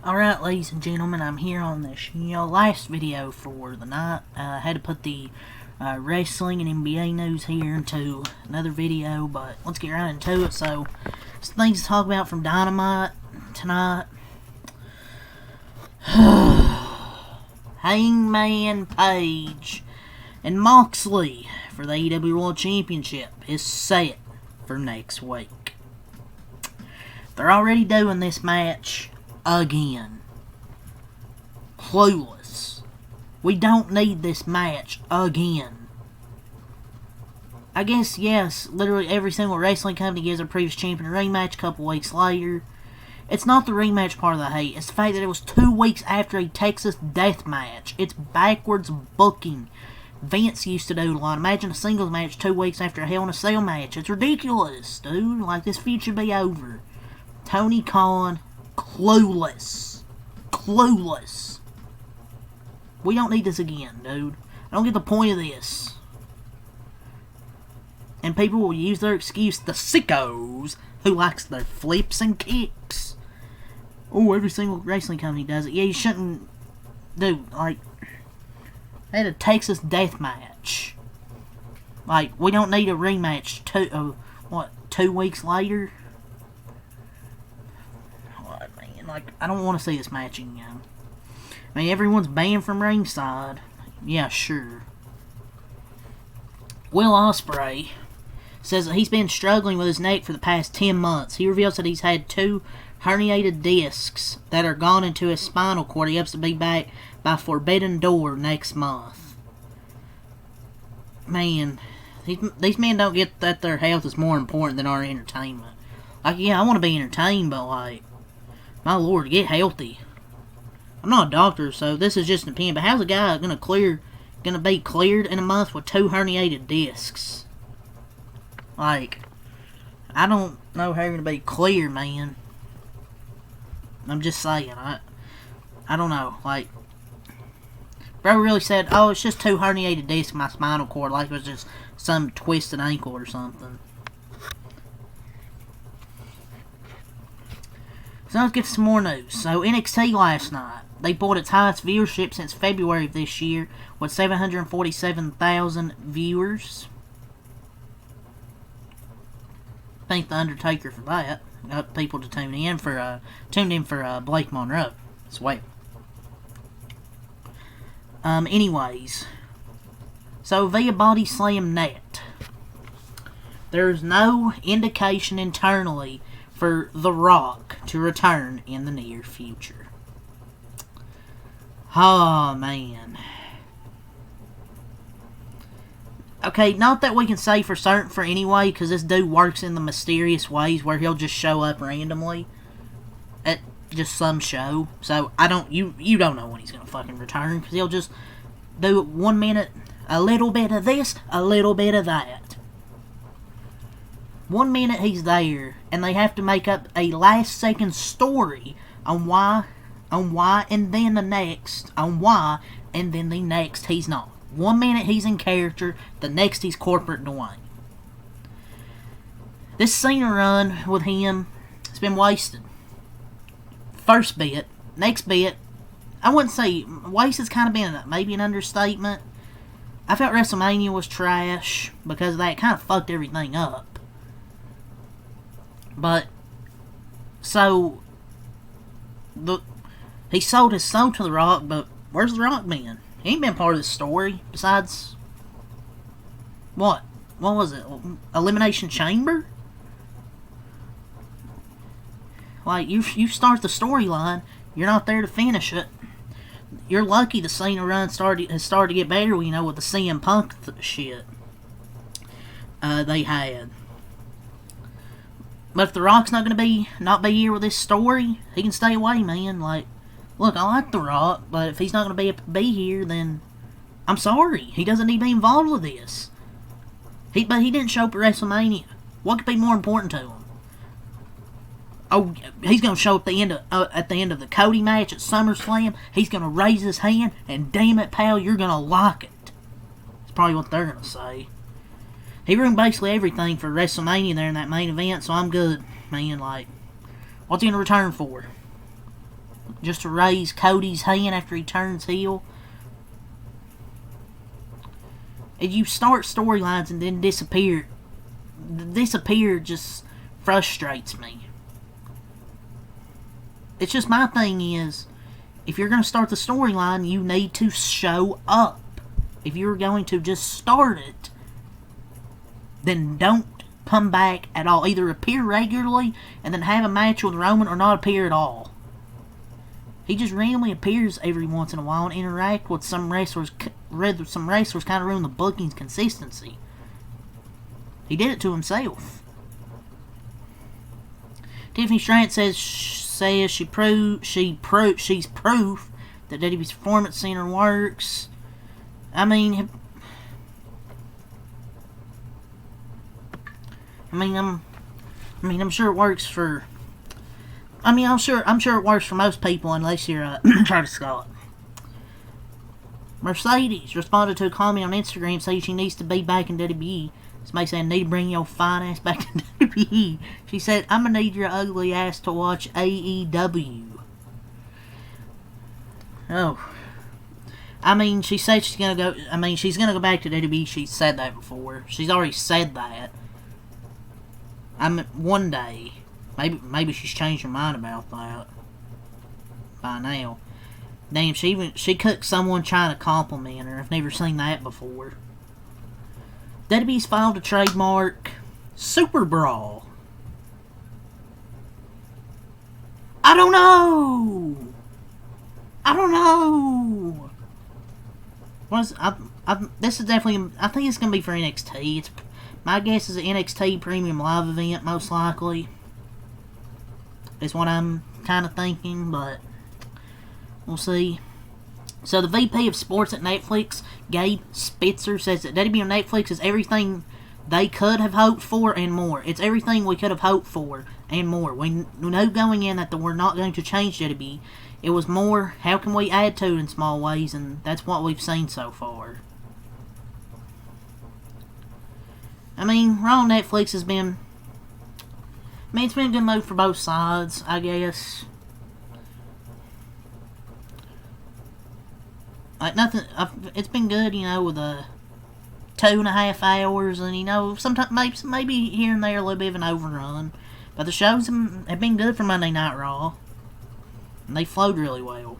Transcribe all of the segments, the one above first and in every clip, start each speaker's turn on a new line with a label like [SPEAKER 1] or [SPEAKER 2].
[SPEAKER 1] Alright, ladies and gentlemen, I'm here on this, last video for the night. I had to put the wrestling and NBA news here into another video, but let's get right into it. So, some things to talk about from Dynamite tonight. Hangman Page and Moxley for the AEW World Championship is set for next week. They're already doing this match again. Clueless. We don't need this match again. I guess, yes, literally every single wrestling company gives a previous champion a rematch a couple weeks later. It's not the rematch part of the hate. It's the fact that it was 2 weeks after a Texas death match. It's backwards booking. Vince used to do a lot. Imagine a singles match 2 weeks after a Hell in a Cell match. It's ridiculous, dude. Like, this feud should be over. Tony Khan, clueless. Clueless. We don't need this again, dude. I don't get the point of this. And people will use their excuse, the sickos, who likes their flips and kicks. Oh, every single wrestling company does it. Yeah, you shouldn't. Dude, like, they had a Texas death match. Like, we don't need a rematch 2 weeks later? What, man? Like, I don't want to see this match again. I mean, everyone's banned from ringside. Yeah, sure. Will Ospreay says that he's been struggling with his neck for the past 10 months. He reveals that he's had 2 herniated discs that are gone into his spinal cord. He hopes to be back by Forbidden Door next month. Man, these men don't get that their health is more important than our entertainment. Like, yeah, I want to be entertained, but like, my lord, get healthy. I'm not a doctor, so this is just an opinion, but how's a guy gonna be cleared in a month with 2 herniated discs? Like, I don't know how you're gonna be clear, man. I'm just saying, I don't know, like, bro really said, oh, it's just 2 herniated discs in my spinal cord, like it was just some twisted ankle or something. So let's get some more news. So NXT last night, they brought its highest viewership since February of this year with 747,000 viewers. Thank the Undertaker for that. Got people to tuned in for Blake Monroe as well. Anyways, so via Body Slam Net, there's no indication internally for The Rock to return in the near future. Oh, man. Okay, not that we can say for certain for anyway, because this dude works in the mysterious ways where he'll just show up randomly at just some show. So, you don't know when he's going to fucking return, because he'll just do it 1 minute, a little bit of this, a little bit of that. 1 minute he's there, and they have to make up a last-second story on why, and then the next, on why, and then the next he's not. 1 minute he's in character, the next he's corporate Dwayne. This Cena run with him has been wasted. First bit, next bit, I wouldn't say wasted, kind of been maybe an understatement. I felt WrestleMania was trash because of that. It kind of fucked everything up. But, so, he sold his soul to The Rock, but where's The Rock been? He ain't been part of the story, besides, what? What was it? Elimination Chamber? Like, you start the storyline, you're not there to finish it. You're lucky the Cena run has started to get better, with the CM Punk shit they had. But if The Rock's not going to not be here with this story, he can stay away, man. Like, look, I like The Rock, but if he's not going to be here, then I'm sorry. He doesn't need to be involved with this. But he didn't show up at WrestleMania. What could be more important to him? Oh, he's going to show up at the end of the Cody match at SummerSlam. He's going to raise his hand, and damn it, pal, you're going to like it. That's probably what they're going to say. He ruined basically everything for WrestleMania there in that main event, so I'm good, man. Like, what's he going to return for? just to raise Cody's hand after he turns heel. If you start storylines and then disappear, the disappear just frustrates me. It's just my thing is, if you're going to start the storyline, you need to show up. If you're going to just start it, then don't come back at all. Either appear regularly and then have a match with Roman, or not appear at all. He just randomly appears every once in a while and interact with some wrestlers. Some wrestlers kind of ruin the booking's consistency. He did it to himself. Tiffany Stratton says she's proof that WWE's Performance Center works. I'm sure it works for. I'm sure it works for most people, unless you're Travis Scott. Mercedes responded to a comment on Instagram saying she needs to be back in WWE. Somebody said, "Need to bring your fine ass back to WWE." She said, "I'm gonna need your ugly ass to watch AEW." Oh. She said she's gonna go. She's gonna go back to WWE. She's said that before. She's already said that. One day. Maybe she's changed her mind about that by now. Damn, she cooked someone trying to compliment her. I've never seen that before. WWE's filed a trademark Super Brawl. I don't know. This is definitely. I think it's gonna be for NXT. My guess is an NXT Premium Live event, most likely. Is what I'm kind of thinking, but we'll see. So the VP of Sports at Netflix, Gabe Spitzer, says that WWE on Netflix is everything they could have hoped for and more. It's everything we could have hoped for and more. We knew going in that we're not going to change WWE. It was more, how can we add to it in small ways, and that's what we've seen so far. Raw on Netflix has been... it's been a good move for both sides, I guess. It's been good, with 2.5 hours, and sometimes maybe here and there a little bit of an overrun. But the shows have been good for Monday Night Raw, and they flowed really well.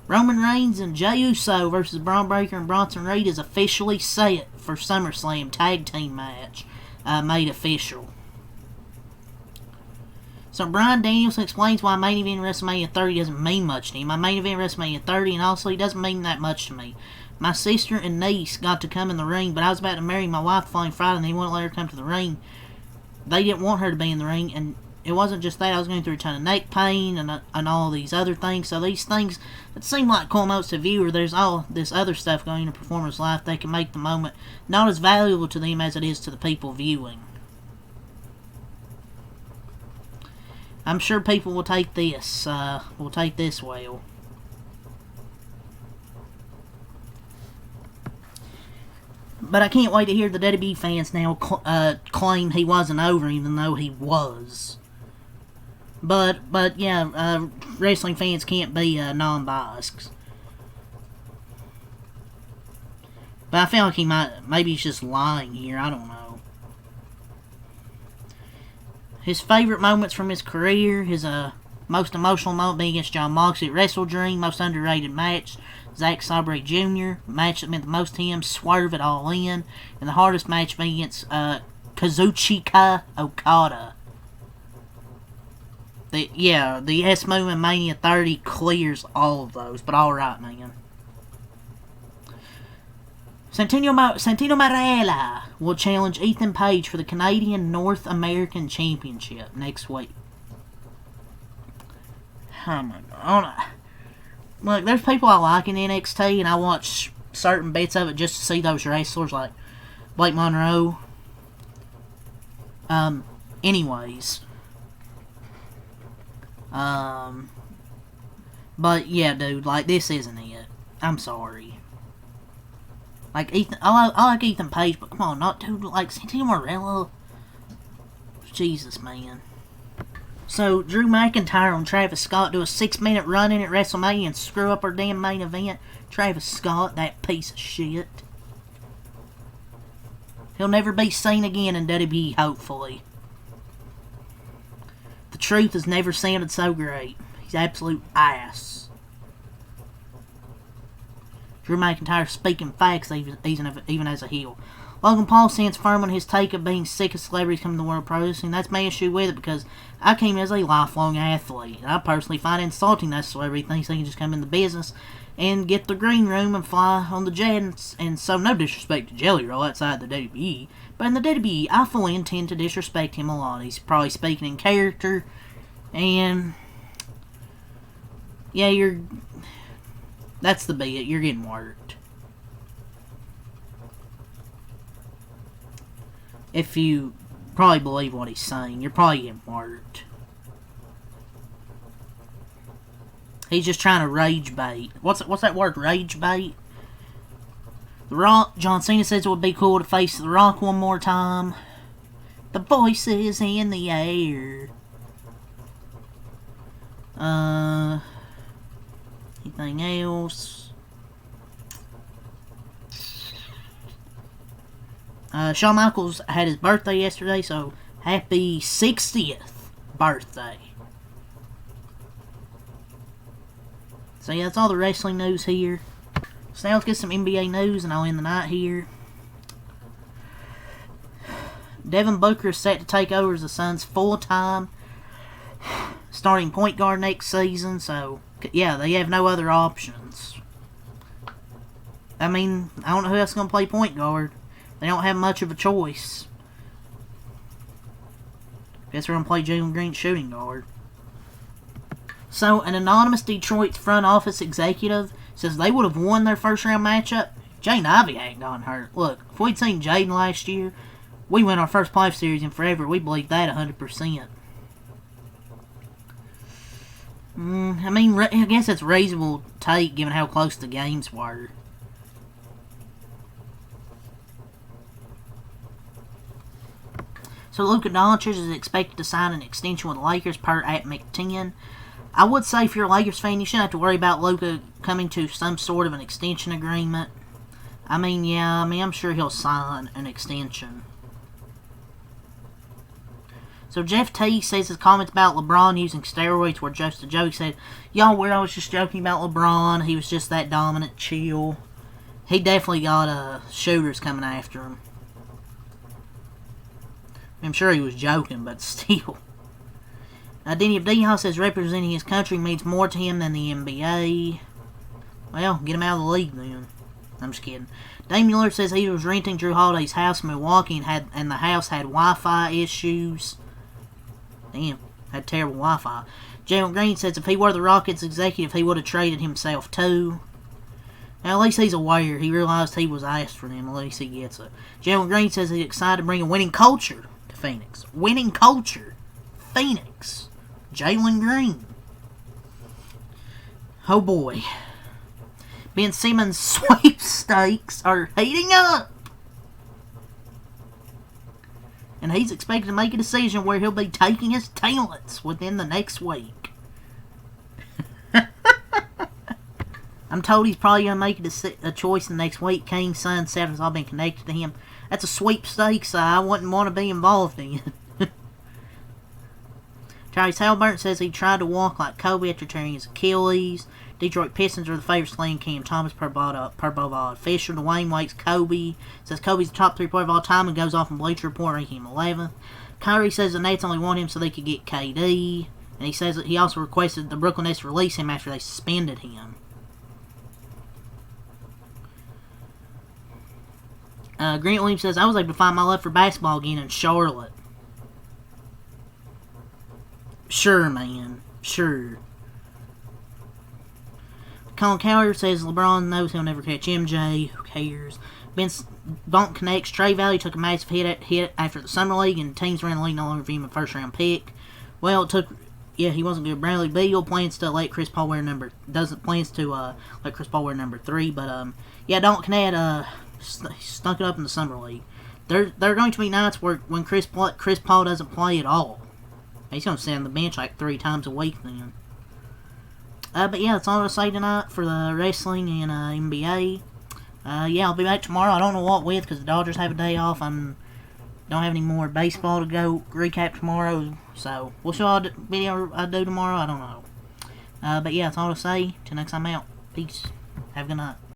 [SPEAKER 1] Roman Reigns and Jey Uso versus Braun Breaker and Bronson Reed is officially set for SummerSlam tag team match, made official. So Bryan Danielson explains why main event WrestleMania 30 doesn't mean much to him. My main event WrestleMania 30, and also it doesn't mean that much to me. My sister and niece got to come in the ring, but I was about to marry my wife following Friday, and they wouldn't let her come to the ring. They didn't want her to be in the ring, and it wasn't just that. I was going through a ton of neck pain and all these other things. So these things that seem like cool moments to viewer, there's all this other stuff going in a performer's life that can make the moment not as valuable to them as it is to the people viewing. I'm sure people will take this. Well. But I can't wait to hear the WWE fans now claim he wasn't over, even though he was. But yeah, wrestling fans can't be non-biased. But I feel like maybe he's just lying here, I don't know. His favorite moments from his career, his most emotional moment being against Jon Moxley at Wrestle Dream, most underrated match, Zack Sabre Jr., match that meant the most to him, Swerve at All In, and the hardest match being against Kazuchika Okada. The Yes Movement Mania 30 clears all of those, but alright, man. Santino Marella will challenge Ethan Page for the Canadian North American Championship next week. Oh my god. Look, there's people I like in NXT, and I watch certain bits of it just to see those wrestlers, like Blake Monroe. Anyways. But yeah, dude, like, this isn't it. I'm sorry. Like, Ethan, I like Ethan Page, but come on, not dude like Santino Marella. Jesus, man. So, Drew McIntyre and Travis Scott do a 6-minute run-in at WrestleMania and screw up our damn main event. Travis Scott, that piece of shit. He'll never be seen again in WWE, hopefully. The Truth has never sounded so great. He's absolute ass. Drew McIntyre speaking facts even as a heel. Logan Paul stands firm on his take of being sick of celebrities coming to World Pro Wrestling. That's my issue with it, because I came as a lifelong athlete. And I personally find it insulting that celebrity thinks they can just come in the business and get the green room and fly on the jet. And so, no disrespect to Jelly Roll outside the WWE, but in the WWE, I fully intend to disrespect him a lot. He's probably speaking in character, and yeah, that's the bit. You're getting worked. If you probably believe what he's saying, you're probably getting worked. He's just trying to rage bait. What's that word, rage bait? The Rock, John Cena says it would be cool to face The Rock one more time. The voices in the air. Anything else? Shawn Michaels had his birthday yesterday, so happy 60th birthday. So yeah, that's all the wrestling news here. So now let's get some NBA news, and I'll end the night here. Devin Booker is set to take over as the Suns' full-time starting point guard next season, so yeah, they have no other options. I mean, I don't know who else is going to play point guard. They don't have much of a choice. Guess we're going to play Jalen Green shooting guard. So, an anonymous Detroit front office executive says they would have won their first round matchup. Jaden Ivey ain't gotten hurt. Look, if we'd seen Jaden last year, we win our first playoff series in forever. We believe that 100%. I mean, I guess it's reasonable to take given how close the games were. So Luka Doncic is expected to sign an extension with the Lakers per @McTen. I would say if you're a Lakers fan, you shouldn't have to worry about Luka coming to some sort of an extension agreement. I'm sure he'll sign an extension. So Jeff T says his comments about LeBron using steroids were just a joke. He said, y'all weird, I was just joking about LeBron. He was just that dominant, chill. He definitely got shooters coming after him. I'm sure he was joking, but still. Denny Abdiel says representing his country means more to him than the NBA. Well, get him out of the league then. I'm just kidding. Dame Miller says he was renting Drew Holiday's house in Milwaukee and the house had Wi-Fi issues. Damn, had terrible Wi-Fi. Jalen Green says if he were the Rockets executive, he would have traded himself too. Now, at least he's aware. He realized he was asked for them. At least he gets it. Jalen Green says he's excited to bring a winning culture to Phoenix. Winning culture. Phoenix. Jalen Green. Oh boy. Ben Simmons' sweepstakes are heating up. And he's expected to make a decision where he'll be taking his talents within the next week. I'm told he's probably going to make a choice in the next week. King's son, Seven's all been connected to him. That's a sweepstakes I wouldn't want to be involved in. Tyrese Halliburton says he tried to walk like Kobe after tearing his Achilles. Detroit Pistons are the favorites to land Cam Thomas per Bovard. Fisher, Dwayne Wake's Kobe. Says Kobe's the top 3 player of all time and goes off on Bleacher Report ranking him 11th. Kyrie says the Nets only want him so they could get KD. And he says that he also requested the Brooklyn Nets release him after they suspended him. Grant Williams says, I was able to find my love for basketball again in Charlotte. Sure, man. Sure. Colin Cowher says LeBron knows he'll never catch MJ. Who cares? Vince Bonk connects. Trey Valley took a massive hit after the Summer League, and teams around the league no longer view him a first-round pick. Well, he wasn't good. Bradley Beal plans to let Chris Paul wear number 3, but Don Knapp snuck it up in the Summer League. There are going to be nights when Chris Paul doesn't play at all. He's going to sit on the bench like 3 times a week then. But yeah, that's all I'll say tonight for the wrestling and NBA. Yeah, I'll be back tomorrow. I don't know what with because the Dodgers have a day off. I don't have any more baseball to go recap tomorrow. So we'll see what video I do tomorrow. I don't know. But yeah, that's all I'll say. Till next time out. Peace. Have a good night.